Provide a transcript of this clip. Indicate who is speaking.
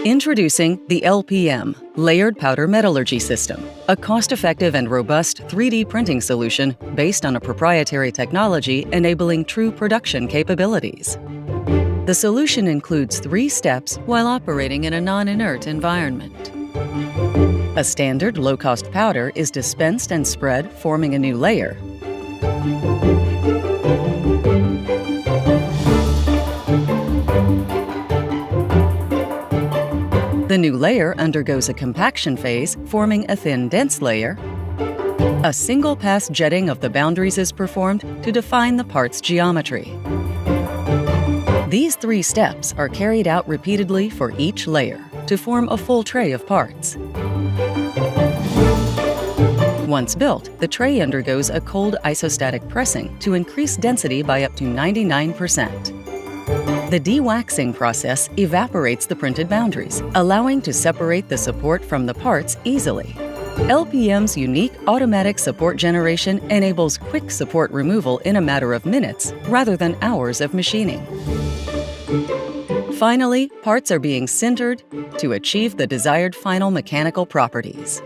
Speaker 1: Introducing the LPM, Layered Powder Metallurgy System, a cost-effective and robust 3D printing solution based on a proprietary technology enabling true production capabilities. The solution includes 3 steps while operating in a non-inert environment. A standard low-cost powder is dispensed and spread, forming a new layer. The new layer undergoes a compaction phase, forming a thin, dense layer. A single-pass jetting of the boundaries is performed to define the part's geometry. These 3 steps are carried out repeatedly for each layer to form a full tray of parts. Once built, the tray undergoes a cold isostatic pressing to increase density by up to 99%. The dewaxing process evaporates the printed boundaries, allowing to separate the support from the parts easily. LPM's unique automatic support generation enables quick support removal in a matter of minutes rather than hours of machining. Finally, parts are being sintered to achieve the desired final mechanical properties.